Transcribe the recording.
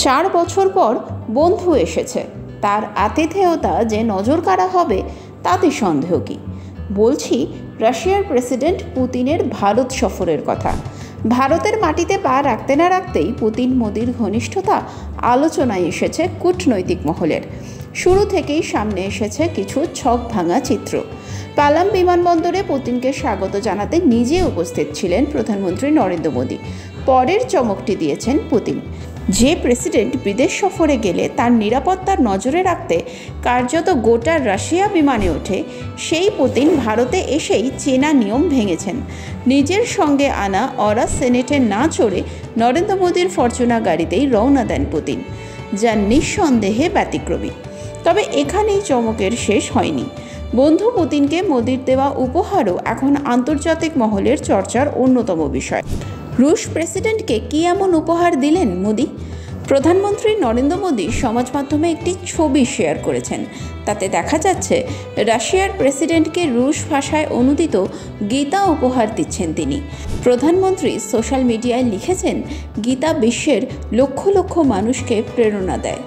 4 বছর পর বন্ধু এসেছে, তার আতিথেয়তা যে নজর কাড়া হবে তাতে সন্দেহ কি? বলছি রাশিয়ার প্রেসিডেন্ট পুতিনের ভারত সফরের কথা। ভারতের মাটিতে পা রাখতে না রাখতেই পুতিন মোদির ঘনিষ্ঠতা আলোচনায় এসেছে কূটনৈতিক মহলের। শুরু থেকেই সামনে এসেছে কিছু ছক ভাঙা চিত্র। পালাম বিমানবন্দরে পুতিনকে স্বাগত জানাতে নিজে উপস্থিত ছিলেন প্রধানমন্ত্রী নরেন্দ্র মোদী। পরের চমকটি দিয়েছেন পুতিন। যে প্রেসিডেন্ট বিদেশ সফরে গেলে তার নিরাপত্তার নজরে রাখতে কার্যত গোটা রাশিয়া বিমানে ওঠে, সেই পুতিন ভারতে এসেই চেনা নিয়ম ভেঙেছেন। নিজের সঙ্গে আনা অরা সেনেটে না চড়ে নরেন্দ্র মোদীর ফরচুনা গাড়িতেই রওনা দেন পুতিন, যা নিঃসন্দেহে ব্যতিক্রমী। তবে এখানেই চমকের শেষ হয়নি। বন্ধু পুতিনকে মোদির দেওয়া উপহারও এখন আন্তর্জাতিক মহলের চর্চার অন্যতম বিষয়। রুশ প্রেসিডেন্টকে কী এমন উপহার দিলেন মোদি? প্রধানমন্ত্রী নরেন্দ্র মোদী সমাজ মাধ্যমে একটি ছবি শেয়ার করেছেন। তাতে দেখা যাচ্ছে রাশিয়ার প্রেসিডেন্টকে রুশ ভাষায় অনুদিত গীতা উপহার দিচ্ছেন তিনি। প্রধানমন্ত্রী সোশ্যাল মিডিয়ায় লিখেছেন, গীতা বিশ্বের লক্ষ লক্ষ মানুষকে প্রেরণা দেয়।